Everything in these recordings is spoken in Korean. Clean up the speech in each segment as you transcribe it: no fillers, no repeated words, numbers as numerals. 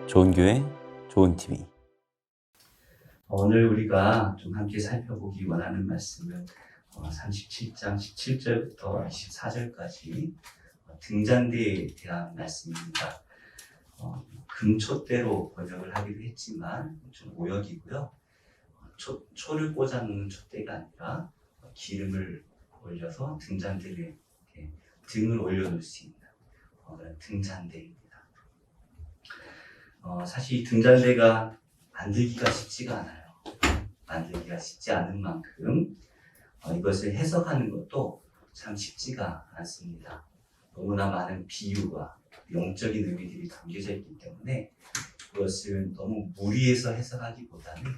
좋은 교회, 좋은 TV. 오늘 우리가 좀 함께 살펴보기 원하는 말씀은 37장 17절부터 24절까지 등잔대에 대한 말씀입니다. 금촛대로 번역을 하기도 했지만 좀 오역이고요. 초를 꽂아놓는 촛대가 아니라 기름을 올려서 등잔대를 등을 올려놓을 수 있는 그런 등잔대입니다. 사실 이 등잔대가 만들기가 쉽지가 않아요. 만들기가 쉽지 않은 만큼 이것을 해석하는 것도 참 쉽지가 않습니다. 너무나 많은 비유와 영적인 의미들이 담겨져 있기 때문에 그것을 너무 무리해서 해석하기보다는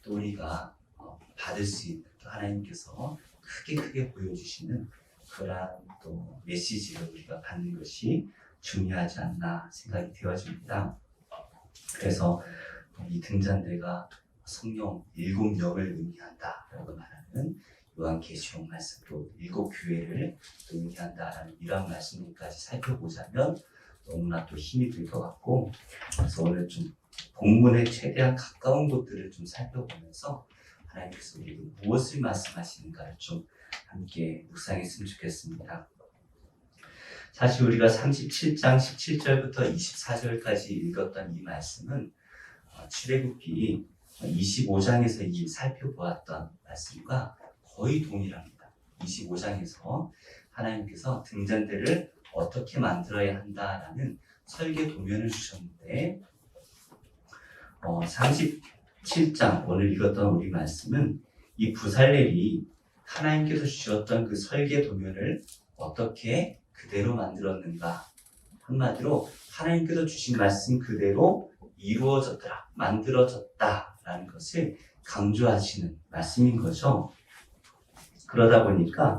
또 우리가 받을 수 있는, 또 하나님께서 크게 보여주시는 그러한 또 메시지를 우리가 받는 것이 중요하지 않나 생각이 되어집니다. 그래서 이 등잔대가 성령 7영을 의미한다라고 말하는 요한계시록 말씀도 7교회를 의미한다라는 이런 말씀까지 살펴보자면 너무나 또 힘이 들 것 같고, 그래서 오늘 좀 본문에 최대한 가까운 곳들을 좀 살펴보면서 하나님께서 우리에게 무엇을 말씀하시는가를 좀 함께 묵상했으면 좋겠습니다. 사실 우리가 37장 17절부터 24절까지 읽었던 이 말씀은 출애굽기 25장에서 살펴보았던 말씀과 거의 동일합니다. 25장에서 하나님께서 등잔대를 어떻게 만들어야 한다라는 설계 도면을 주셨는데 37장 오늘 읽었던 우리 말씀은 이 부살렐이 하나님께서 주셨던 그 설계 도면을 어떻게 그대로 만들었는가, 한마디로 하나님께서 주신 말씀 그대로 이루어졌더라, 만들어졌다라는 것을 강조하시는 말씀인 거죠. 그러다 보니까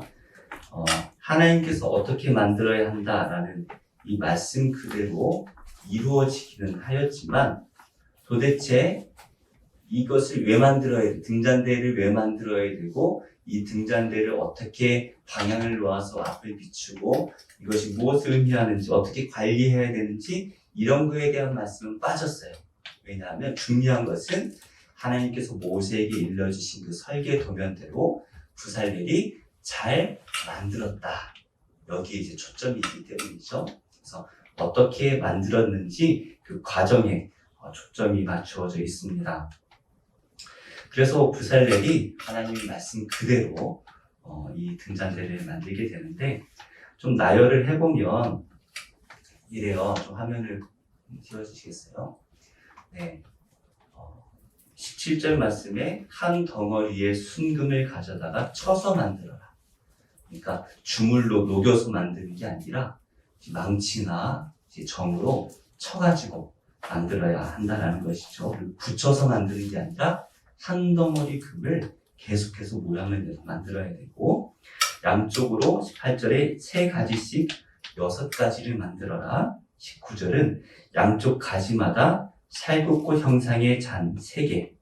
하나님께서 어떻게 만들어야 한다라는 이 말씀 그대로 이루어지기는 하였지만 도대체 이것을 왜 만들어야 돼? 등잔대를 왜 만들어야 되고 이 등잔대를 어떻게 방향을 놓아서 앞을 비추고 이것이 무엇을 의미하는지 어떻게 관리해야 되는지 이런 거에 대한 말씀은 빠졌어요. 왜냐하면 중요한 것은 하나님께서 모세에게 일러주신 그 설계 도면대로 부살렐이 잘 만들었다. 여기에 이제 초점이 있기 때문이죠. 그래서 어떻게 만들었는지 그 과정에 초점이 맞추어져 있습니다. 그래서 부살렐이 하나님의 말씀 그대로 이 등잔대를 만들게 되는데, 좀 나열을 해보면 이래요. 좀 화면을 띄워주시겠어요? 네. 17절 말씀에 한 덩어리의 순금을 가져다가 쳐서 만들어라. 그러니까 주물로 녹여서 만드는 게 아니라 망치나 정으로 쳐가지고 만들어야 한다는 것이죠. 그리고 붙여서 만드는 게 아니라 한 덩어리 금을 계속해서 모양을 내서 만들어야 되고, 양쪽으로 18절에 3가지씩 6가지를 만들어라. 19절은 양쪽 가지마다 살구꽃 형상의 잔 3개,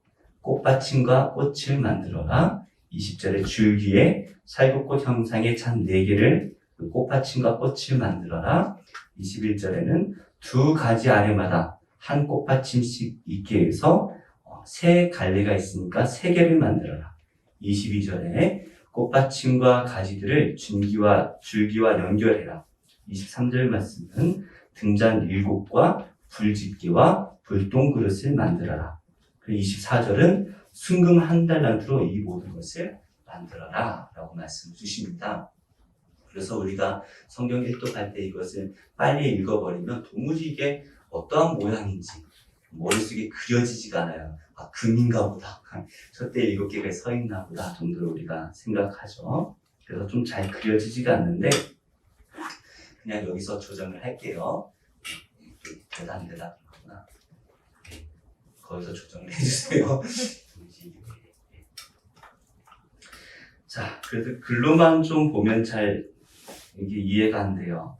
꽃받침과 꽃을 만들어라. 20절에 줄기에 살구꽃 형상의 잔 4개를 그 꽃받침과 꽃을 만들어라. 21절에는 2가지 아래마다 한 꽃받침씩 있게 해서 3갈래가 있으니까 3개를 만들어라. 22절에 꽃받침과 가지들을 줄기와 연결해라. 23절 말씀은 등잔 7과 불집게와 불똥그릇을 만들어라. 그리고 24절은 순금 1달란트로 이 모든 것을 만들어라 라고 말씀을 주십니다. 그래서 우리가 성경 일독할 때 이것을 빨리 읽어버리면 도무지 이게 어떠한 모양인지 머릿속에 그려지지가 않아요. 아, 금인가 보다. 촛대 7개가 서 있나 보다 정도로 우리가 생각하죠. 그래서 좀 잘 그려지지가 않는데 그냥 여기서 조정을 할게요. 대단하구나. 거기서 조정을 해주세요. 자, 그래서 글로만 좀 보면 잘 이게 이해가 안 돼요.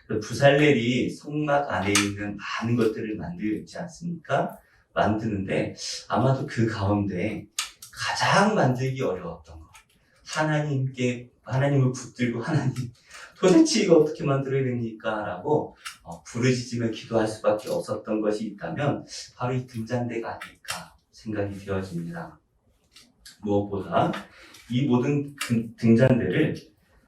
부살렐이 성막 안에 있는 많은 것들을 만들지 않습니까? 만드는데 아마도 그 가운데 가장 만들기 어려웠던 것, 하나님을 붙들고 하나님 도대체 이거 어떻게 만들어야 됩니까? 라고 부르짖으며 기도할 수밖에 없었던 것이 있다면 바로 이 등잔대가 아닐까 생각이 되어집니다. 무엇보다 이 모든 등잔대를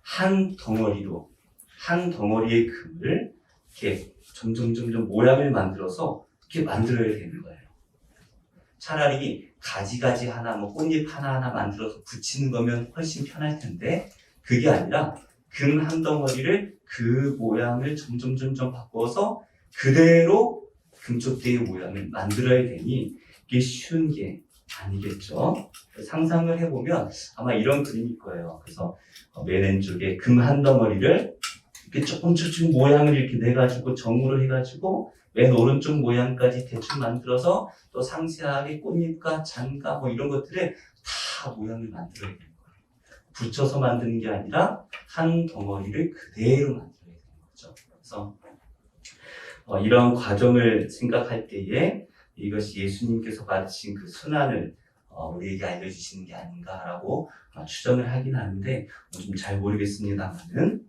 한 덩어리의 금을 이렇게 점점 모양을 만들어서 이렇게 만들어야 되는 거예요. 차라리 가지 하나, 꽃잎 하나 만들어서 붙이는 거면 훨씬 편할 텐데, 그게 아니라 금 한 덩어리를 그 모양을 점점 바꿔서 그대로 금쪽대의 모양을 만들어야 되니 이게 쉬운 게 아니겠죠. 상상을 해보면 아마 이런 그림일 거예요. 그래서 맨 왼쪽에 금 한 덩어리를 이렇게 조금 모양을 이렇게 내가지고 정으로 해가지고 맨 오른쪽 모양까지 대충 만들어서 또 상세하게 꽃잎과 잔가 이런 것들을 다 모양을 만들어야 되는 거예요. 붙여서 만드는 게 아니라 한 덩어리를 그대로 만들어야 되는 거죠. 그래서 이런 과정을 생각할 때에 이것이 예수님께서 받으신 그 순환을 우리에게 알려주시는 게 아닌가라고 추정을 하긴 하는데 좀 잘 모르겠습니다만은,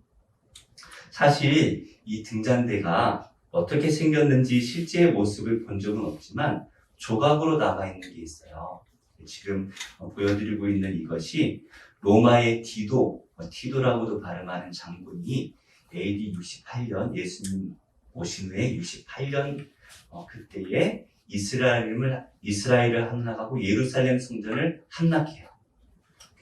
사실 이 등잔대가 어떻게 생겼는지 실제의 모습을 본 적은 없지만 조각으로 남아있는 게 있어요. 지금 보여드리고 있는 이것이 로마의 티도라고도 발음하는 장군이 AD 68년, 예수님 오신 후에 68년 그때에 이스라엘을 함락하고 예루살렘 성전을 함락해요.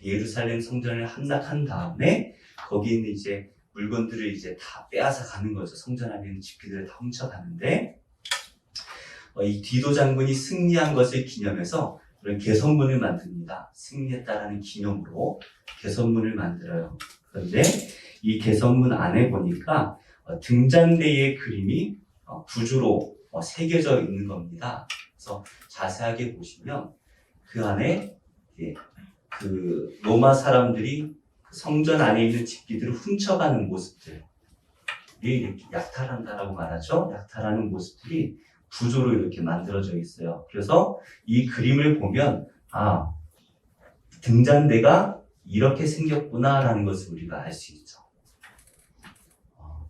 예루살렘 성전을 함락한 다음에 거기 있는 이제 물건들을 이제 다 빼앗아 가는 거죠. 성전 안에 있는 집기들을 다 훔쳐가는데, 이 디도 장군이 승리한 것을 기념해서 그런 개선문을 만듭니다. 승리했다라는 기념으로 개선문을 만들어요. 그런데 이 개선문 안에 보니까 등잔대의 그림이 구조로 새겨져 있는 겁니다. 그래서 자세하게 보시면 그 안에 그 로마 사람들이 성전 안에 있는 집기들을 훔쳐가는 모습들이 이렇게 약탈한다라고 말하죠. 약탈하는 모습들이 구조로 이렇게 만들어져 있어요. 그래서 이 그림을 보면 등잔대가 이렇게 생겼구나라는 것을 우리가 알 수 있죠.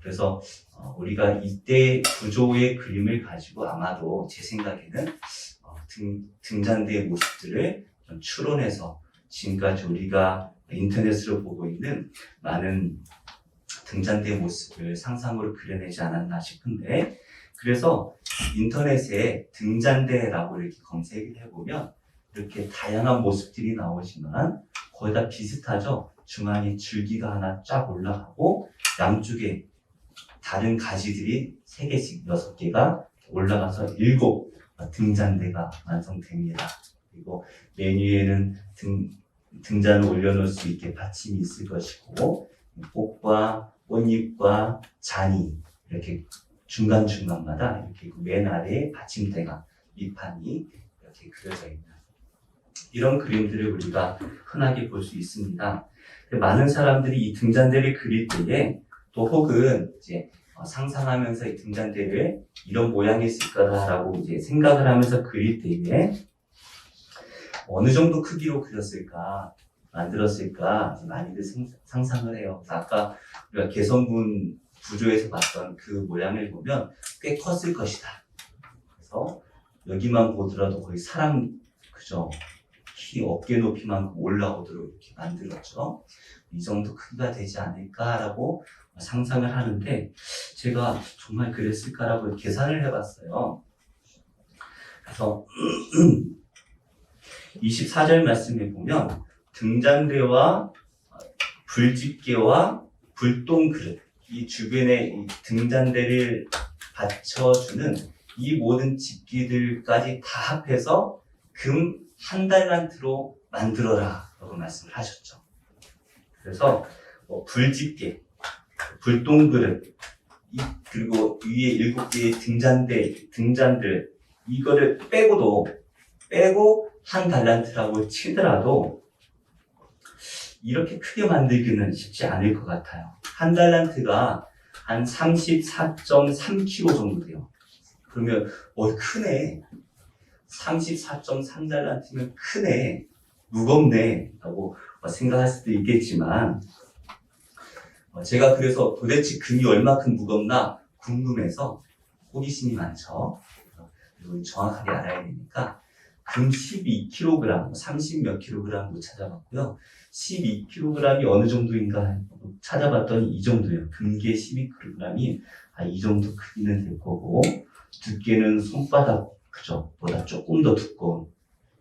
그래서 우리가 이때 구조의 그림을 가지고 아마도 제 생각에는 등잔대의 모습들을 좀 추론해서 지금까지 우리가 인터넷으로 보고 있는 많은 등잔대의 모습을 상상으로 그려내지 않았나 싶은데, 그래서 인터넷에 등잔대라고 이렇게 검색을 해보면 이렇게 다양한 모습들이 나오지만 거의 다 비슷하죠. 중앙에 줄기가 하나 쫙 올라가고 양쪽에 다른 가지들이 3개씩 6개가 올라가서 7 등잔대가 완성됩니다. 그리고 맨 위에는 등잔을 올려놓을 수 있게 받침이 있을 것이고, 꽃과 꽃잎과 잔이 이렇게 중간마다 이렇게 맨 아래에 받침대가, 밑판이 이렇게 그려져 있는 이런 그림들을 우리가 흔하게 볼 수 있습니다. 많은 사람들이 이 등잔대를 그릴 때에 또 혹은 이제 상상하면서 이 등잔대를 이런 모양이 있을 거다라고 이제 생각을 하면서 그릴 때에 어느 정도 크기로 그렸을까, 만들었을까 많이들 상상을 해요. 아까 우리가 개선문 구조에서 봤던 그 모양을 보면 꽤 컸을 것이다. 그래서 여기만 보더라도 거의 사람, 그죠? 키 어깨 높이만큼 올라오도록 이렇게 만들었죠. 이 정도 크기가 되지 않을까라고 상상을 하는데, 제가 정말 그랬을까라고 계산을 해봤어요. 그래서 24절 말씀에 보면 등잔대와 불집게와 불똥그릇, 이 주변에 이 등잔대를 받쳐주는 이 모든 집기들까지 다 합해서 금 1달란트로 만들어라 라고 말씀을 하셨죠. 그래서 불집게, 불똥그릇, 그리고 위에 7개의 등잔들, 이거를 빼고 1달란트라고 치더라도 이렇게 크게 만들기는 쉽지 않을 것 같아요. 1달란트가 한 34.3kg 정도 돼요. 그러면 크네. 34.3달란트면 크네, 무겁네 라고 생각할 수도 있겠지만, 제가 그래서 도대체 금이 얼마큼 무겁나 궁금해서 호기심이 많죠. 그리고 정확하게 알아야 되니까 금 12kg, 30 몇 kg도 찾아봤고요. 12kg이 어느 정도인가 찾아봤더니 이 정도예요. 금계 12kg이 이 정도 크기는 될 거고, 두께는 손바닥 보다 조금 더 두꺼운,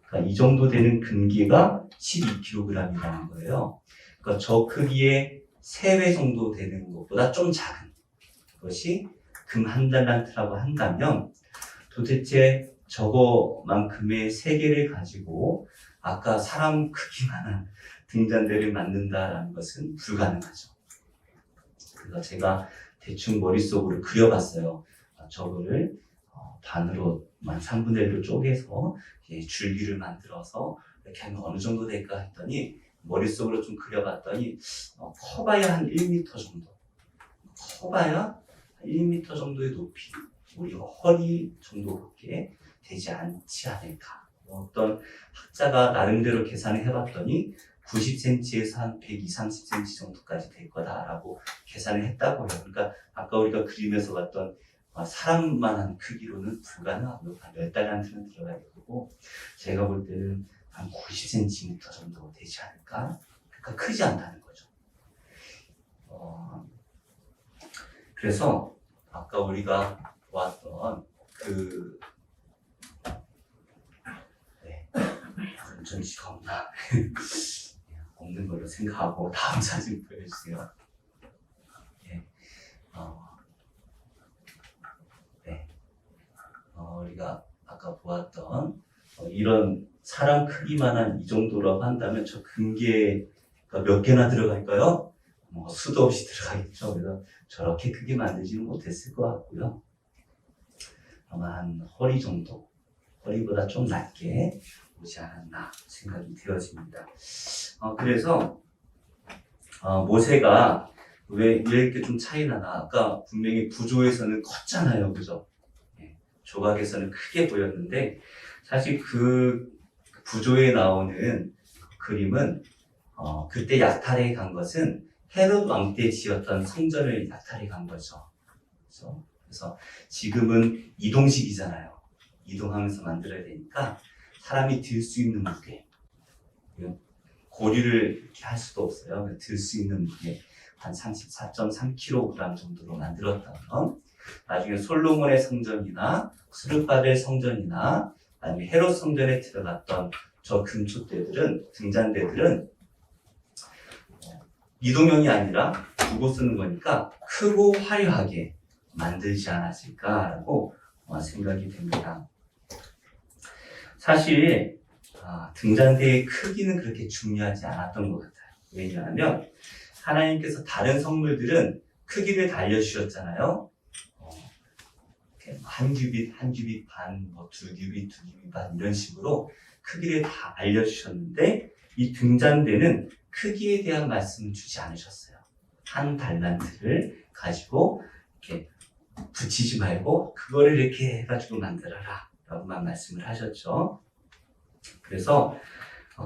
그러니까 이 정도 되는 금계가 12kg이라는 거예요. 그러니까 저 크기의 3배 정도 되는 것보다 좀 작은 것이 금 한 달란트라고 한다면, 도대체 저거만큼의 세계를 가지고 아까 사람 크기만한 등잔대를 만든다라는 것은 불가능하죠. 그래서 제가 대충 머릿속으로 그려봤어요. 저거를 반으로만 3분의 1로 쪼개서 줄기를 만들어서 이렇게 하면 어느 정도 될까 했더니 머릿속으로 좀 그려봤더니 커봐야 한 1m 정도, 커봐야 1m 정도의 높이, 우리 허리 정도밖에 되지 않지 않을까. 어떤 학자가 나름대로 계산을 해봤더니 90cm에서 한 120, 30cm 정도까지 될 거다라고 계산을 했다고 해요. 그러니까 아까 우리가 그림에서 봤던 사람만한 크기로는 불가능하고요. 한 10달란트는 들어가야 되고, 제가 볼 때는 한 90cm 정도 되지 않을까. 그러니까 크지 않다는 거죠. 그래서 아까 우리가 보았던 전시가 없나? 없는 걸로 생각하고 다음 사진 보여주세요. 우리가 아까 보았던 이런 사람 크기만한 이 정도라고 한다면 저 금계가 몇 개나 들어갈까요? 수도 없이 들어가겠죠. 그래서 저렇게 크게 만들지는 못했을 것 같고요. 아마 한 허리 정도, 허리보다 좀 낮게 오지 않았나 생각이 되어집니다. 그래서 모세가 왜 이렇게 좀 차이 나나? 아까 분명히 부조에서는 컸잖아요, 그죠? 조각에서는 크게 보였는데 사실 그 부조에 나오는 그림은 그때 약탈해 간 것은 헤롯 왕 때 지었던 성전을 약탈해 간 거죠. 그래서 지금은 이동식이잖아요. 이동하면서 만들어야 되니까 사람이 들 수 있는 무게, 고리를 이렇게 할 수도 없어요. 들 수 있는 무게 한 34.3kg 정도로 만들었다면, 나중에 솔로몬의 성전이나 수르바벨 성전이나 아니면 헤롯 성전에 들어갔던 저 금촛대들은, 등잔대들은 이동형이 아니라 두고 쓰는 거니까 크고 화려하게 만들지 않았을까라고 생각이 됩니다. 사실 등잔대의 크기는 그렇게 중요하지 않았던 것 같아요. 왜냐하면 하나님께서 다른 성물들은 크기를 다 알려주셨잖아요. 한 규빗, 한 규빗 반, 두 규빗, 두 규빗 반 이런 식으로 크기를 다 알려주셨는데 이 등잔대는 크기에 대한 말씀을 주지 않으셨어요. 한 달란트를 가지고 이렇게 붙이지 말고 그거를 이렇게 해가지고 만들어라 라고만 말씀을 하셨죠. 그래서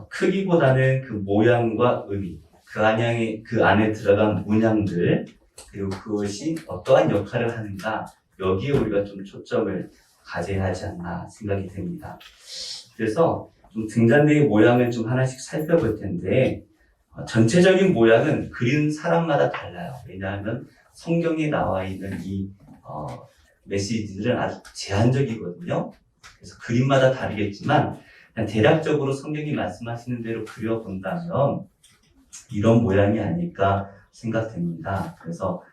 크기보다는 그 모양과 의미, 그 안에 들어간 문양들, 그리고 그것이 어떠한 역할을 하는가, 여기에 우리가 좀 초점을 가져야 하지 않나 생각이 됩니다. 그래서 좀 등잔대의 모양을 좀 하나씩 살펴볼 텐데, 전체적인 모양은 그린 사람마다 달라요. 왜냐하면 성경에 나와 있는 이 메시지들은 아주 제한적이거든요. 그래서 그림마다 다르겠지만 그냥 대략적으로 성경이 말씀하시는 대로 그려본다면 이런 모양이 아닐까 생각됩니다. 그래서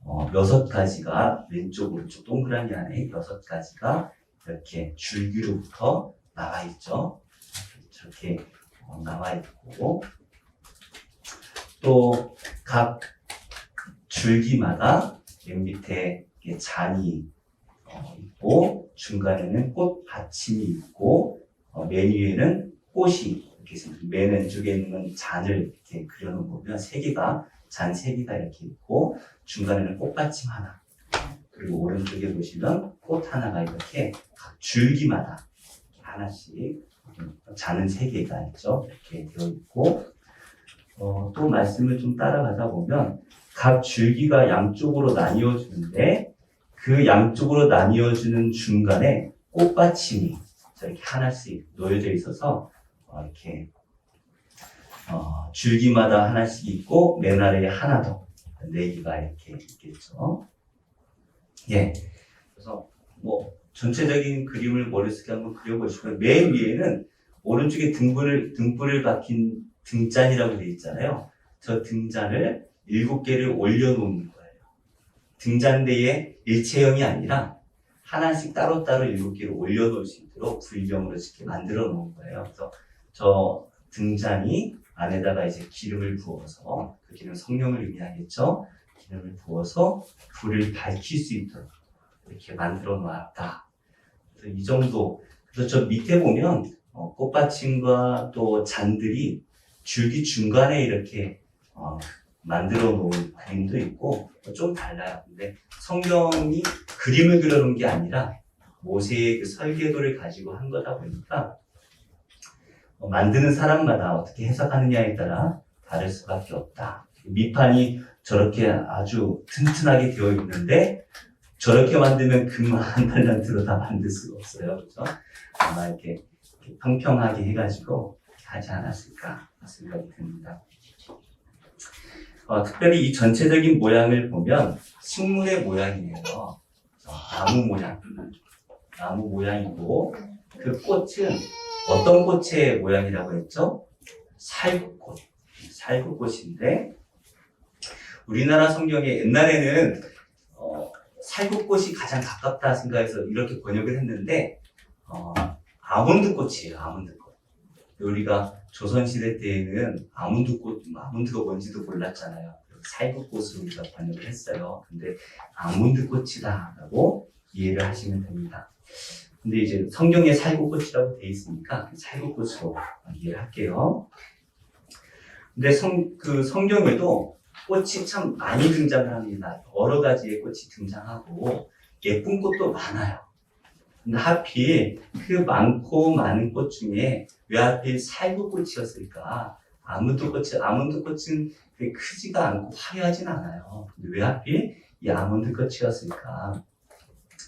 6가지가 왼쪽으로 동그라미 안에 6가지가 이렇게 줄기로부터 나와 있죠. 이렇게 나와 있고, 또 각 줄기마다 맨 밑에 잔이 있고, 중간에는 꽃 받침이 있고, 맨 위에는 꽃이 이렇게 있습니다. 맨 왼쪽에 있는 잔을 이렇게 그려놓은 거면 잔 3개가 이렇게 있고, 중간에는 꽃받침 하나, 그리고 오른쪽에 보시면 꽃 하나가 이렇게 각 줄기마다 하나씩, 잔은 3개가 있죠. 이렇게 되어 있고, 또 말씀을 좀 따라가다 보면 각 줄기가 양쪽으로 나뉘어지는데 그 양쪽으로 나뉘어주는 중간에 꽃받침이 저렇게 하나씩 놓여져 있어서 이렇게 줄기마다 하나씩 있고 맨 아래에 하나 더 4개가 이렇게 있겠죠. 예. 그래서 뭐 전체적인 그림을 머릿속에 한번 그려보시고요. 맨 위에는 오른쪽에 등불을 박힌 등잔이라고 되어 있잖아요. 저 등잔을 7개를 올려놓는 거예요. 등잔대에 일체형이 아니라 하나씩 따로따로 7개를 올려놓을 수 있도록 V형으로 이렇게 만들어 놓은 거예요. 그래서 저 등잔이 안에다가 이제 기름을 부어서, 그 기름 성령을 의미하겠죠? 기름을 부어서 불을 밝힐 수 있도록 이렇게 만들어 놓았다. 그래서 이 정도. 그래서 저 밑에 보면 꽃받침과 또 잔들이 줄기 중간에 이렇게 만들어 놓은 그림도 있고 좀 달라요. 근데 성경이 그림을 그려놓은 게 아니라 모세의 그 설계도를 가지고 한 거다 보니까 만드는 사람마다 어떻게 해석하느냐에 따라 다를 수밖에 없다. 밑판이 저렇게 아주 튼튼하게 되어 있는데 저렇게 만들면 금 한 달란트로 다 만들 수가 없어요. 그렇죠? 아마 이렇게 평평하게 해가지고 하지 않았을까 생각이 듭니다. 특별히 이 전체적인 모양을 보면 식물의 모양이에요. 나무 모양이고 그 꽃은 어떤 꽃의 모양이라고 했죠? 살구꽃인데 우리나라 성경에 옛날에는 살구꽃이 가장 가깝다 생각해서 이렇게 번역을 했는데 아몬드꽃이에요. 아몬드꽃. 우리가 조선시대 때에는 아몬드가 뭔지도 몰랐잖아요. 살구꽃을 우리가 번역을 했어요. 근데 아몬드꽃이다 라고 이해를 하시면 됩니다. 근데 이제 성경에 살구꽃이라고 되어 있으니까 살구꽃으로 이해를 할게요. 근데 성경에도 꽃이 참 많이 등장을 합니다. 여러 가지의 꽃이 등장하고 예쁜 꽃도 많아요. 근데 하필 그 많고 많은 꽃 중에 왜 하필 살구꽃이었을까? 아몬드꽃은 크지가 않고 화려하진 않아요. 근데 왜 하필 이 아몬드꽃이었을까?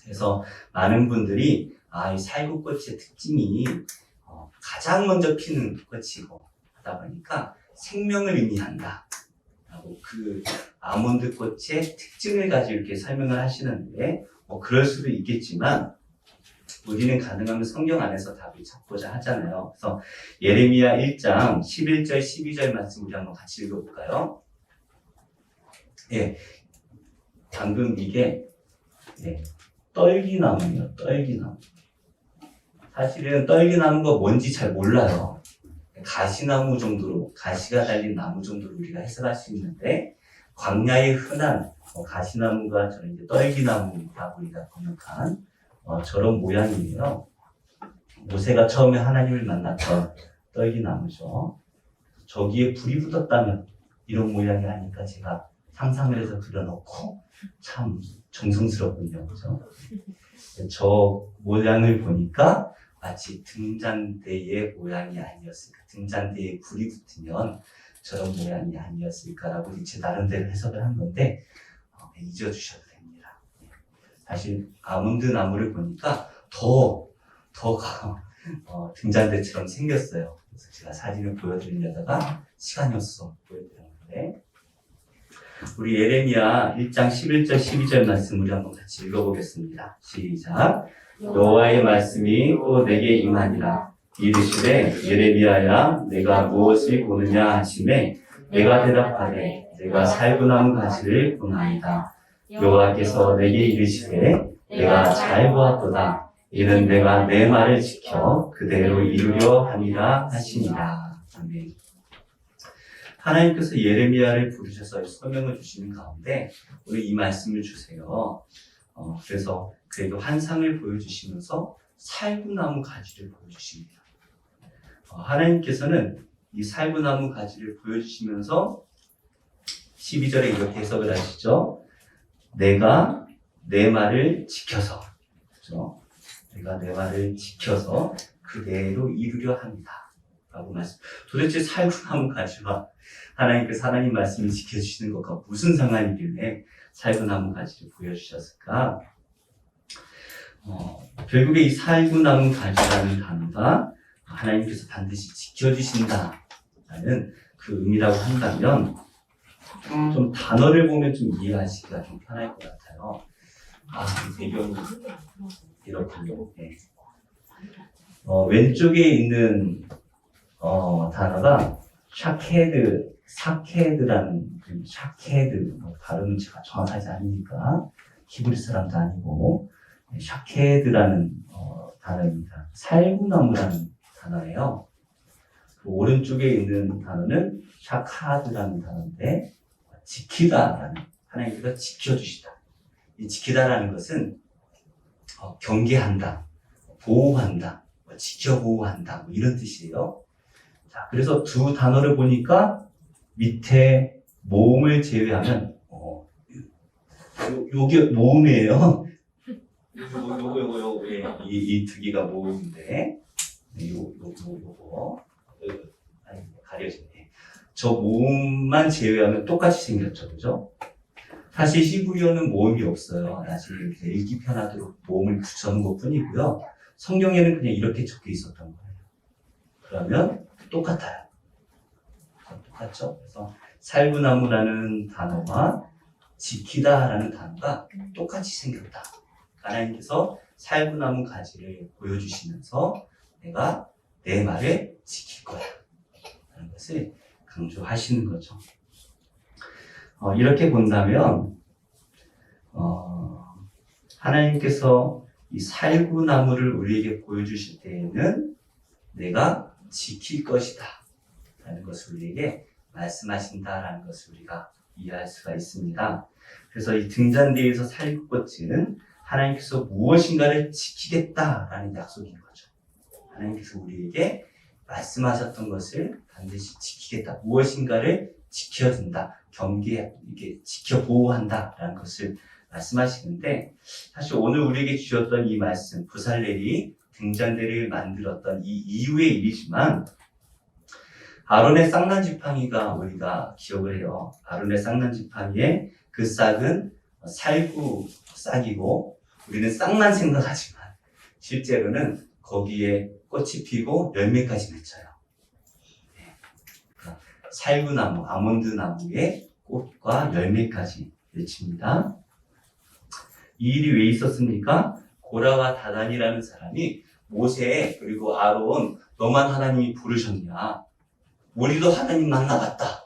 그래서 많은 분들이 이 살구꽃의 특징이 가장 먼저 피는 꽃이고 하다 보니까 생명을 의미한다 라고 그 아몬드꽃의 특징을 가지고 이렇게 설명을 하시는데 그럴 수도 있겠지만 우리는 가능하면 성경 안에서 답을 찾고자 하잖아요. 그래서 예레미야 1장 11절 12절 말씀 우리 한번 같이 읽어볼까요? 예, 방금 이게 떨기나무예요. 떨기나무. 사실은 떨기나무가 뭔지 잘 몰라요. 가시나무 정도로, 가시가 달린 나무 정도로 우리가 해석할 수 있는데 광야에 흔한 가시나무가 저는 이제 떨기나무라고 우리가 번역한 저런 모양이에요. 모세가 처음에 하나님을 만났던 떨기나무죠. 저기에 불이 붙었다면 이런 모양이 아닐까 제가 상상을 해서 그려놓고 참 정성스럽군요. 그죠? 저 모양을 보니까 마치 등잔대의 모양이 아니었을까. 등잔대에 불이 붙으면 저런 모양이 아니었을까라고 제 나름대로 해석을 한 건데 잊어주셔도 됩니다. 사실 아몬드 나무를 보니까 더 등잔대처럼 생겼어요. 그래서 제가 사진을 보여드리려다가 시간이 없어서 보여드렸는데 우리 예레미야 1장 11절 12절 말씀 우리 한번 같이 읽어보겠습니다. 시작. 여호와의 말씀이 또 내게 임하니라. 이르시되 예레미야야 내가 무엇을 보느냐 하시매 내가 대답하되 내가 살구나무 가지를 보나이다. 여호와께서 내게 이르시되 내가 잘 보았도다. 이는 내가 내 말을 지켜 그대로 이루려 함이라 하시니라. 아멘. 하나님께서 예레미야를 부르셔서 설명을 주시는 가운데 우리 이 말씀을 주세요. 그래서 그에게 환상을 보여주시면서 살구나무 가지를 보여주십니다. 하나님께서는 이 살구나무 가지를 보여주시면서 12절에 이렇게 해석을 하시죠. 내가 내 말을 지켜서, 그렇죠? 내가 내 말을 지켜서 그대로 이루려 합니다. 라고 말씀. 도대체 살구나무 가지와 하나님께서 하나님 말씀을 지켜주시는 것과 무슨 상관이길래 살구나무 가지를 보여주셨을까? 결국에 이 살구나무 가지라는 단어가 하나님께서 반드시 지켜주신다라는 그 의미라고 한다면 좀 단어를 보면 좀 이해하시기가 좀 편할 것 같아요. 이 배경이 이렇군요. 네. 왼쪽에 있는 단어가 사케드라는 샤케드 발음은 제가 정확하지 않으니까 히브리 사람도 아니고 샤케드라는 단어입니다. 살구나무라는 단어예요. 그 오른쪽에 있는 단어는 샤카드라는 단어인데 지키다라는 하나님께서 지켜주시다. 이 지키다라는 것은 경계한다, 보호한다, 지켜보호한다 이런 뜻이에요. 자, 그래서 두 단어를 보니까 밑에 모음을 제외하면 요게 모음이에요. 요거 이 두 개가 모음인데 요거 가려지네. 저 모음만 제외하면 똑같이 생겼죠, 그죠? 사실 히브리어는 모음이 없어요. 나중에 읽기 편하도록 모음을 붙여놓은 것 뿐이고요. 성경에는 그냥 이렇게 적혀 있었던 거예요. 그러면 똑같아요. 똑같죠? 그래서 살구나무라는 단어와 지키다라는 단어가 똑같이 생겼다. 하나님께서 살구나무 가지를 보여주시면서 내가 내 말을 지킬 거야 라는 것을 강조하시는 거죠. 이렇게 본다면 하나님께서 이 살구나무를 우리에게 보여주실 때에는 내가 지킬 것이다 라는 것을 우리에게 말씀하신다라는 것을 우리가 이해할 수가 있습니다. 그래서 이 등잔대에서 살구꽃은 하나님께서 무엇인가를 지키겠다라는 약속인 거죠. 하나님께서 우리에게 말씀하셨던 것을 반드시 지키겠다. 무엇인가를 지켜준다. 이게 지켜보호한다라는 것을 말씀하시는데, 사실 오늘 우리에게 주셨던 이 말씀, 부살렐이 등잔대를 만들었던 이 이후의 일이지만, 아론의 쌍난지팡이가 우리가 기억을 해요. 아론의 쌍난지팡이의 그 싹은 살구 싹이고, 우리는 싹만 생각하지만, 실제로는 거기에 꽃이 피고 열매까지 맺혀요. 살구나무, 아몬드 나무의 꽃과 열매까지 맺힙니다. 이 일이 왜 있었습니까? 고라와 다단이라는 사람이 모세 그리고 아론 너만 하나님이 부르셨냐? 우리도 하나님 만나봤다.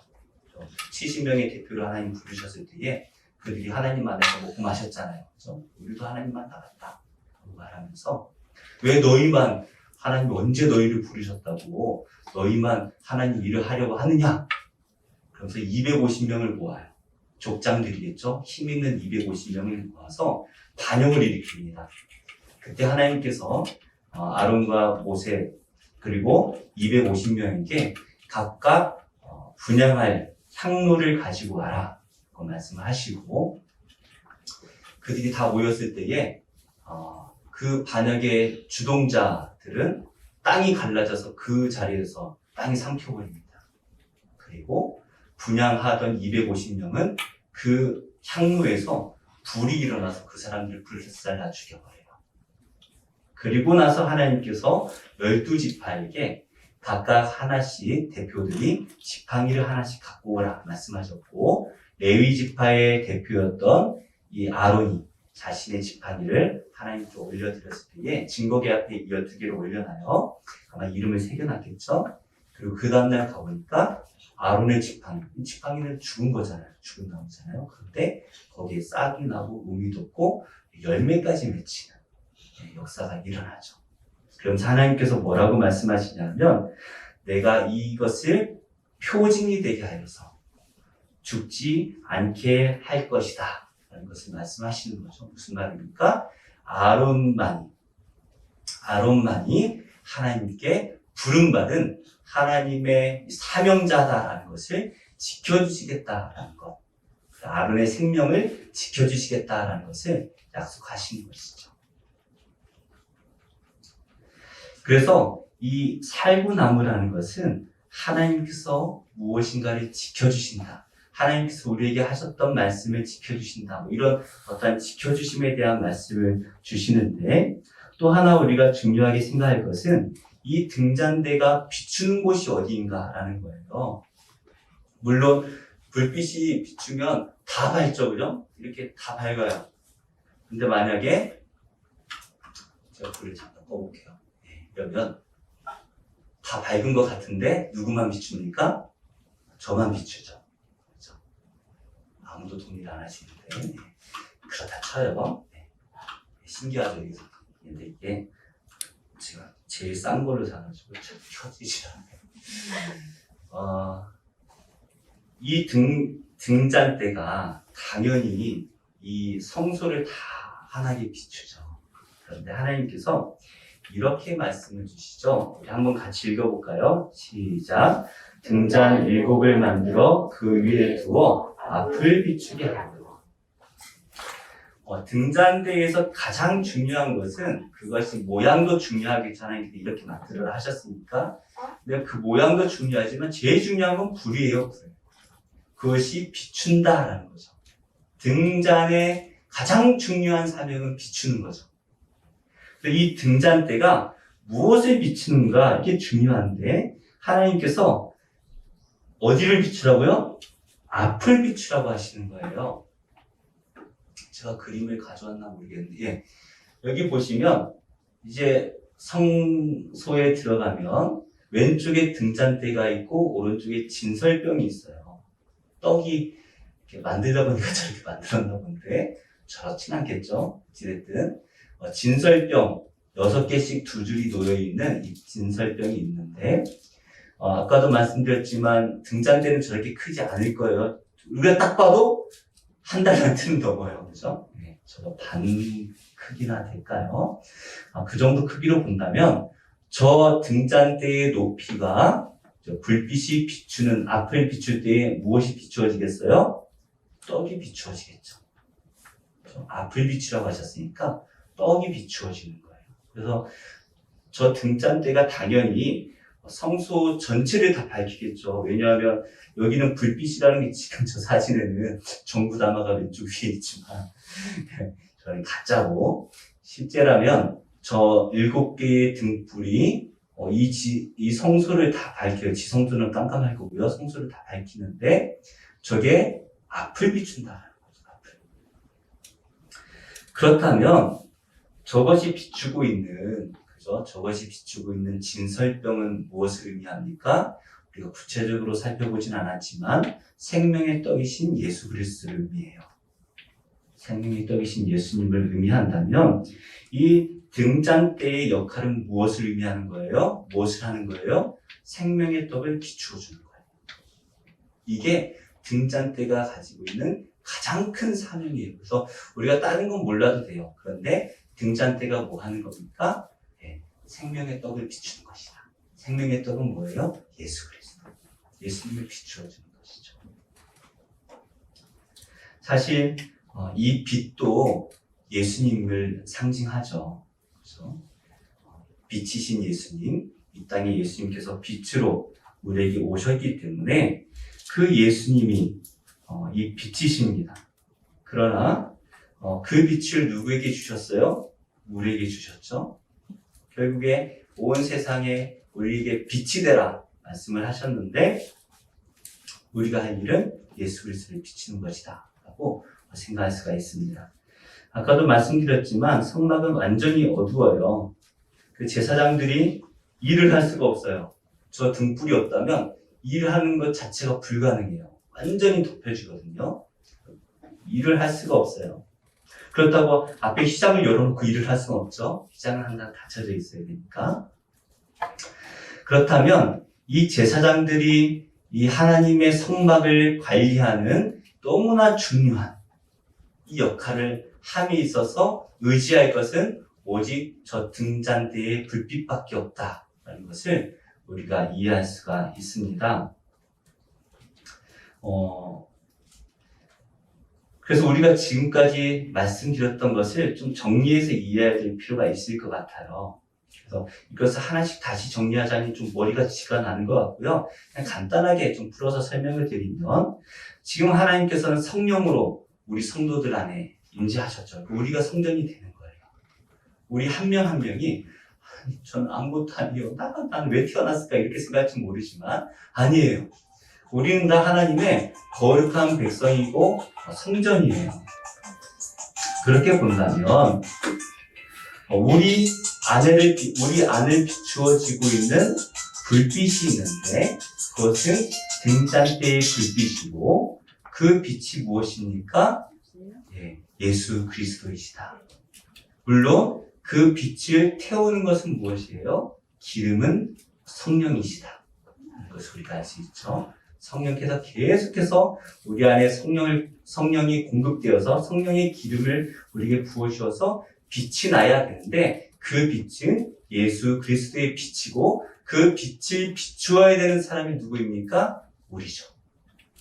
70명의 대표로 하나님 부르셨을 때에 그들이 하나님 안에서 먹고 마셨잖아요. 그래서 우리도 하나님 만나봤다. 말하면서 왜 너희만 하나님이 언제 너희를 부르셨다고 너희만 하나님 일을 하려고 하느냐? 그러면서 250명을 모아요. 족장들이겠죠? 힘 있는 250명을 모아서 반역을 일으킵니다. 그때 하나님께서 아론과 모세 그리고 250명에게 각각 분향할 향로를 가지고 와라 그 말씀을 하시고 그들이 다 모였을 때에 그 반역의 주동자들은 땅이 갈라져서 그 자리에서 땅이 삼켜버립니다. 그리고 분향하던 250명은 그 향로에서 불이 일어나서 그 사람들을 불살라 죽여버려요. 그리고 나서 하나님께서 12지파에게 각각 하나씩 대표들이 지팡이를 하나씩 갖고 오라 말씀하셨고 레위 지파의 대표였던 이 아론이 자신의 지팡이를 하나님께 올려드렸을 때에 증거계 앞에 12개를 올려놔요. 아마 이름을 새겨놨겠죠. 그리고 그 다음날 가보니까 아론의 지팡이는 죽은 거잖아요. 죽은 나무잖아요. 그런데 거기에 싹이 나고 음이 돋고 열매까지 맺히는 역사가 일어나죠. 그러면서 하나님께서 뭐라고 말씀하시냐면 내가 이것을 표징이 되게 하여서 죽지 않게 할 것이다 라는 것을 말씀하시는 거죠. 무슨 말입니까? 아론만이 하나님께 부름받은 하나님의 사명자다라는 것을 지켜주시겠다라는 것, 아론의 생명을 지켜주시겠다라는 것을 약속하신 것이죠. 그래서 이 살구나무라는 것은 하나님께서 무엇인가를 지켜주신다, 하나님께서 우리에게 하셨던 말씀을 지켜주신다. 뭐 이런 어떤 지켜주심에 대한 말씀을 주시는데, 또 하나 우리가 중요하게 생각할 것은 이 등잔대가 비추는 곳이 어디인가라는 거예요. 물론 불빛이 비추면 다 밝죠, 그죠? 이렇게 다 밝아요. 근데 만약에 제가 불을 잠깐 꺼볼게요. 이러면 다 밝은 것 같은데 누구만 비춥니까? 저만 비추죠. 그렇죠? 아무도 동의를 안 하시는데 그렇다 쳐요. 신기하죠, 이게. 근데 이게 제가 제일 싼 걸로 사가지고 켜지지 않아요. 이 등잔대가 당연히 이 성소를 다 환하게 비추죠. 그런데 하나님께서 이렇게 말씀을 주시죠. 우리 한번 같이 읽어볼까요? 시작. 등잔 7을 만들어 그 위에 두어 앞을 비추게 하고. 등잔대에서 가장 중요한 것은 그것이 모양도 중요하겠잖아요. 이렇게 만들어 하셨으니까. 근데 그 모양도 중요하지만 제일 중요한 건 불이에요. 불. 그것이 비춘다라는 거죠. 등잔의 가장 중요한 사명은 비추는 거죠. 이 등잔대가 무엇을 비추는가 이게 중요한데 하나님께서 어디를 비추라고요? 앞을 비추라고 하시는 거예요. 제가 그림을 가져왔나 모르겠는데 여기 보시면 이제 성소에 들어가면 왼쪽에 등잔대가 있고 오른쪽에 진설병이 있어요. 떡이 이렇게 만들다 보니까 저렇게 만들었나 본데 저렇진 않겠죠. 어찌됐든 진설병 6개씩 두 줄이 놓여있는 이 진설병이 있는데 아까도 말씀드렸지만 등잔대는 저렇게 크지 않을 거예요. 우리가 딱 봐도 한 달란트는 넘어요. 그죠? 네, 저거 반 크기나 될까요? 그 정도 크기로 본다면 저 등잔대의 높이가 불빛이 비추는 앞을 비출 때에 무엇이 비추어지겠어요? 떡이 비추어지겠죠. 앞을 비추라고 하셨으니까 떡이 비추어지는 거예요. 그래서 저 등잔대가 당연히 성소 전체를 다 밝히겠죠. 왜냐하면 여기는 불빛이라는 게 지금 저 사진에는 정부 담화가 왼쪽 위에 있지만 저는 가짜고 실제라면 저 7개의 등불이 이 성소를 다 밝혀요. 지성소는 깜깜할 거고요. 성소를 다 밝히는데 저게 앞을 비춘다는 거죠. 앞을. 그렇다면 저것이 비추고 있는 저것이 비추고 있는 진설병은 무엇을 의미합니까? 우리가 구체적으로 살펴보진 않았지만 생명의 떡이신 예수 그리스도를 의미해요. 생명의 떡이신 예수님을 의미한다면 이 등잔대의 역할은 무엇을 의미하는 거예요? 무엇을 하는 거예요? 생명의 떡을 비추어 주는 거예요. 이게 등잔대가 가지고 있는 가장 큰 사명이에요. 그래서 우리가 다른 건 몰라도 돼요. 그런데 등잔대가 뭐 하는 겁니까? 생명의 떡을 비추는 것이다. 생명의 떡은 뭐예요? 예수 그리스도. 예수님을 비추어주는 것이죠. 사실 이 빛도 예수님을 상징하죠. 그렇죠? 빛이신 예수님, 이 땅에 예수님께서 빛으로 우리에게 오셨기 때문에 그 예수님이 이 빛이십니다. 그러나 그 빛을 누구에게 주셨어요? 우리에게 주셨죠. 결국에 온 세상에 우리에게 빛이 되라 말씀을 하셨는데 우리가 할 일은 예수 그리스도를 비추는 것이다 라고 생각할 수가 있습니다. 아까도 말씀드렸지만 성막은 완전히 어두워요. 그 제사장들이 일을 할 수가 없어요. 저 등불이 없다면 일하는 것 자체가 불가능해요. 완전히 덮여지거든요. 일을 할 수가 없어요. 그렇다고 앞에 휘장을 열어놓고 일을 할 수는 없죠. 휘장은 항상 닫혀져 있어야 되니까. 그렇다면 이 제사장들이 이 하나님의 성막을 관리하는 너무나 중요한 이 역할을 함에 있어서 의지할 것은 오직 저 등잔대의 불빛밖에 없다라는 것을 우리가 이해할 수가 있습니다. 그래서 우리가 지금까지 말씀드렸던 것을 좀 정리해서 이해해야 될 필요가 있을 것 같아요. 그래서 이것을 하나씩 다시 정리하자니 좀 머리가 쥐가 나는 것 같고요. 그냥 간단하게 좀 풀어서 설명을 드리면, 지금 하나님께서는 성령으로 우리 성도들 안에 임재하셨죠. 우리가 성전이 되는 거예요. 우리 한 명 한 명이 저는 아무것도 아니에요. 난 왜 태어났을까 이렇게 생각할지 모르지만 아니에요. 우리는 다 하나님의 거룩한 백성이고 성전이에요. 그렇게 본다면 우리 안을 비추어지고 있는 불빛이 있는데 그것은 등잔대의 불빛이고 그 빛이 무엇입니까? 예수 그리스도이시다. 물론 그 빛을 태우는 것은 무엇이에요? 기름은 성령이시다. 그것을 우리가 알 수 있죠. 성령께서 계속해서 우리 안에 성령이 공급되어서 성령의 기름을 우리에게 부어주어서 빛이 나야 되는데 그 빛은 예수 그리스도의 빛이고 그 빛을 비추어야 되는 사람이 누구입니까? 우리죠.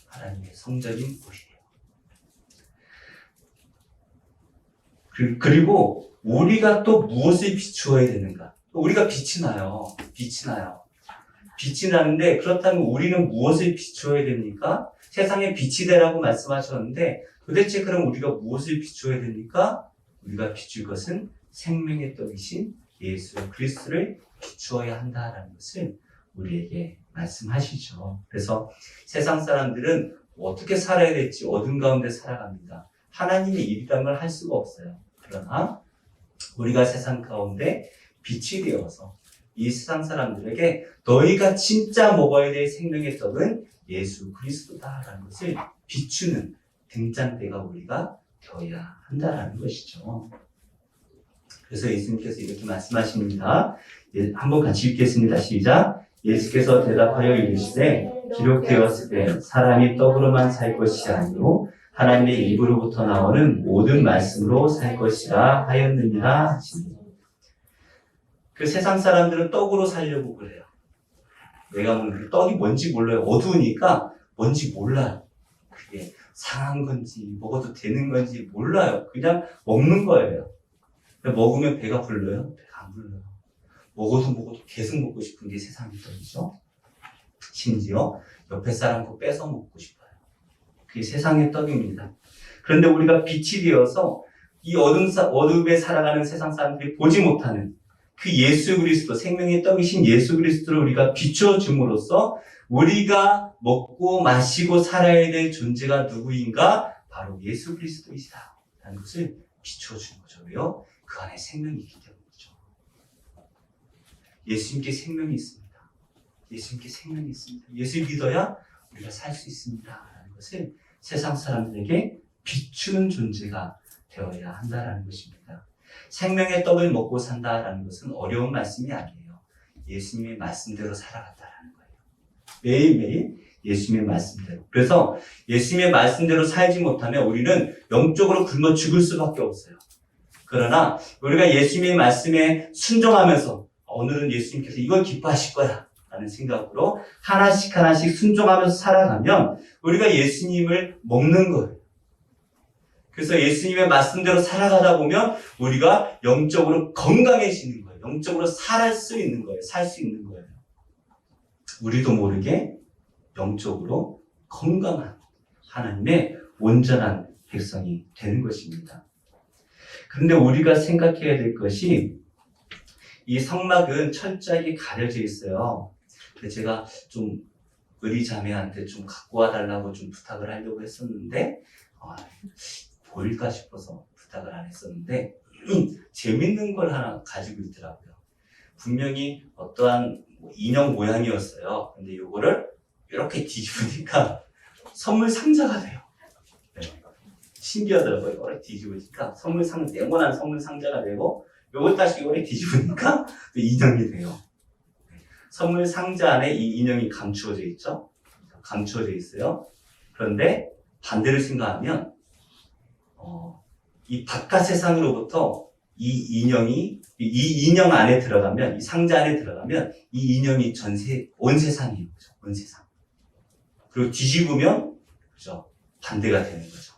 하나님의 성전인 우리예요. 그리고 우리가 또 무엇을 비추어야 되는가? 우리가 빛이 나요. 빛이 나는데 그렇다면 우리는 무엇을 비추어야 됩니까? 세상에 빛이 되라고 말씀하셨는데 도대체 그럼 우리가 무엇을 비추어야 됩니까? 우리가 비출 것은 생명의 떡이신 예수 그리스도를 비추어야 한다라는 것을 우리에게 말씀하시죠. 그래서 세상 사람들은 어떻게 살아야 될지 어둠 가운데 살아갑니다. 하나님의 일이란 걸 할 수가 없어요. 그러나 우리가 세상 가운데 빛이 되어서 이 세상 사람들에게 너희가 진짜 먹어야 될 생명의 떡은 예수 그리스도다라는 것을 비추는 등잔대가 우리가 되어야 한다라는 것이죠. 그래서 예수님께서 이렇게 말씀하십니다. 한번 같이 읽겠습니다. 시작. 예수께서 대답하여 이르시되 기록되었을 때 사람이 떡으로만 살 것이 아니요 하나님의 입으로부터 나오는 모든 말씀으로 살 것이라 하였느니라 하시니. 그 세상 사람들은 떡으로 살려고 그래요. 내가 먹는 떡이 뭔지 몰라요. 어두우니까 뭔지 몰라요. 그게 상한 건지 먹어도 되는 건지 몰라요. 그냥 먹는 거예요. 먹으면 배가 불러요? 배가 안 불러요. 먹어도 계속 먹고 싶은 게 세상의 떡이죠. 심지어 옆에 사람 거 뺏어 먹고 싶어요. 그게 세상의 떡입니다. 그런데 우리가 빛이 되어서 이 어둠에 살아가는 세상 사람들이 보지 못하는 그 예수 그리스도, 생명의 떡이신 예수 그리스도를 우리가 비춰줌으로써 우리가 먹고 마시고 살아야 될 존재가 누구인가? 바로 예수 그리스도이시다. 라는 것을 비춰주는 거죠. 왜요? 그 안에 생명이 있기 때문이죠. 예수님께 생명이 있습니다. 예수님께 생명이 있습니다. 예수 믿어야 우리가 살 수 있습니다. 라는 것을 세상 사람들에게 비추는 존재가 되어야 한다는 것입니다. 생명의 떡을 먹고 산다라는 것은 어려운 말씀이 아니에요. 예수님의 말씀대로 살아간다라는 거예요. 매일매일 예수님의 말씀대로. 그래서 예수님의 말씀대로 살지 못하면 우리는 영적으로 굶어 죽을 수밖에 없어요. 그러나 우리가 예수님의 말씀에 순종하면서 오늘은 예수님께서 이걸 기뻐하실 거야 라는 생각으로 하나씩 순종하면서 살아가면 우리가 예수님을 먹는 거예요. 그래서 예수님의 말씀대로 살아가다 보면 우리가 영적으로 건강해지는 거예요. 영적으로 살 수 있는 거예요. 우리도 모르게 영적으로 건강한 하나님의 온전한 백성이 되는 것입니다. 그런데 우리가 생각해야 될 것이 이 성막은 철저하게 가려져 있어요. 그래서 제가 좀 의리자매한테 좀 갖고 와달라고 좀 부탁을 하려고 했었는데 보일까 싶어서 부탁을 안 했었는데 재밌는 걸 하나 가지고 있더라고요. 분명히 어떠한 인형 모양이었어요. 근데 이거를 이렇게 뒤집으니까 선물 상자가 돼요. 네. 신기하더라고요. 이렇게 뒤집으니까 네모난 선물 상자가 되고 요걸 다시 이렇게 뒤집으니까 또 인형이 돼요. 선물 상자 안에 이 인형이 감추어져 있죠. 감추어져 있어요. 그런데 반대로 생각하면 이 바깥 세상으로부터 이 인형 안에 들어가면, 이 상자 안에 들어가면 이 인형이 온 세상이에요. 그죠? 온 세상. 그리고 뒤집으면 그죠? 반대가 되는 거죠.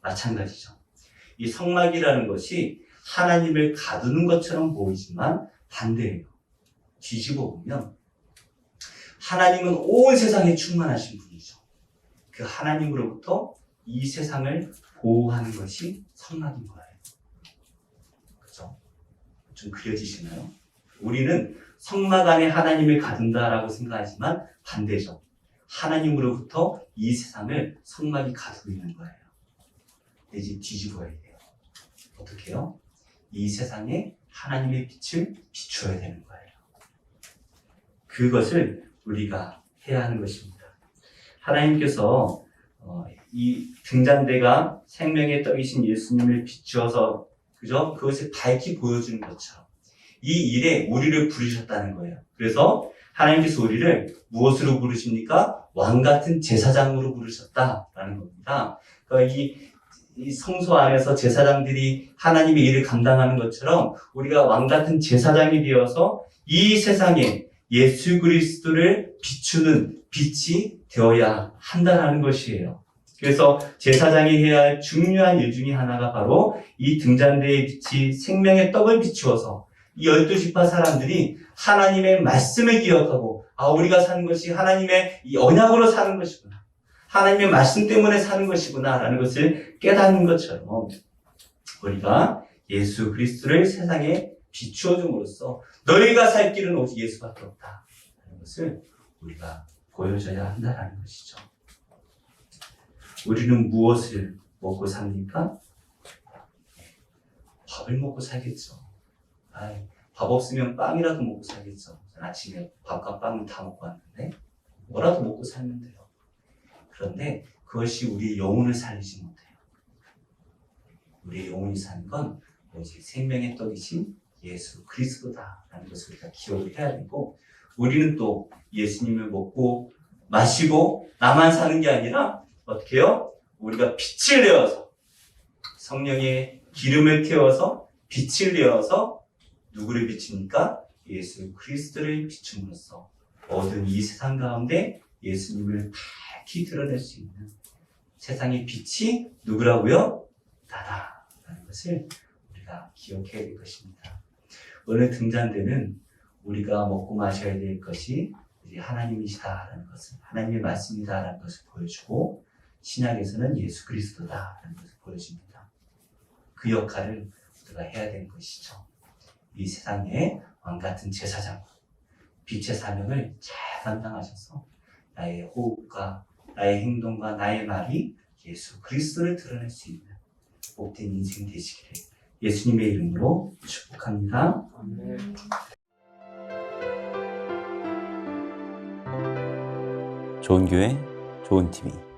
마찬가지죠. 이 성막이라는 것이 하나님을 가두는 것처럼 보이지만 반대예요. 뒤집어 보면 하나님은 온 세상에 충만하신 분이죠. 그 하나님으로부터 이 세상을 보호하는 것이 성막인 거예요. 그죠? 좀 그려지시나요? 우리는 성막 안에 하나님을 가둔다라고 생각하지만 반대죠. 하나님으로부터 이 세상을 성막이 가두고 있는 거예요. 이제 뒤집어야 돼요. 어떻게 해요? 이 세상에 하나님의 빛을 비추어야 되는 거예요. 그것을 우리가 해야 하는 것입니다. 하나님께서 이 등잔대가 생명의 떡이신 예수님을 비추어서 그죠? 그것을 밝히 보여주는 것처럼 이 일에 우리를 부르셨다는 거예요. 그래서 하나님께서 우리를 무엇으로 부르십니까? 왕같은 제사장으로 부르셨다라는 겁니다. 그러니까 이 성소 안에서 제사장들이 하나님의 일을 감당하는 것처럼 우리가 왕같은 제사장이 되어서 이 세상에 예수 그리스도를 비추는 빛이 되어야 한다는 것이에요. 그래서 제사장이 해야 할 중요한 일 중에 하나가 바로 이 등잔대의 빛이 생명의 떡을 비추어서 이 12지파 사람들이 하나님의 말씀을 기억하고 우리가 사는 것이 하나님의 이 언약으로 사는 것이구나. 하나님의 말씀 때문에 사는 것이구나 라는 것을 깨닫는 것처럼 우리가 예수 그리스도를 세상에 비추어 줌으로써 너희가 살 길은 오직 예수밖에 없다 라는 것을 우리가 보여줘야 한다는 것이죠. 우리는 무엇을 먹고 삽니까? 밥을 먹고 살겠죠. 밥 없으면 빵이라도 먹고 살겠죠. 아침에 밥과 빵을 다 먹고 왔는데 뭐라도 먹고 살면 돼요. 그런데 그것이 우리의 영혼을 살리지 못해요. 우리의 영혼이 사는 건 오직 생명의 떡이신 예수 그리스도다라는 것을 우리가 기억을 해야 되고 우리는 또 예수님을 먹고 마시고 나만 사는 게 아니라 어떻게 해요? 우리가 빛을 내어서 성령의 기름을 태워서 빛을 내어서 누구를 비춥니까? 예수 그리스도를 비춤으로써 어두운 이 세상 가운데 예수님을 밝히 드러낼 수 있는 세상의 빛이 누구라고요? 나다라는 것을 우리가 기억해야 될 것입니다. 오늘 등잔대는 우리가 먹고 마셔야 될 것이 하나님이시다라는 것을, 하나님의 말씀이다라는 것을 보여주고 신약에서는 예수 그리스도다라는 것을 보여줍니다. 그 역할을 우리가 해야 되는 것이죠. 이 세상에 왕같은 제사장, 빛의 사명을 잘 감당하셔서 나의 호흡과 나의 행동과 나의 말이 예수 그리스도를 드러낼 수 있는 복된 인생 되시기를 예수님의 이름으로 축복합니다. 아멘. 좋은 교회, 좋은 TV.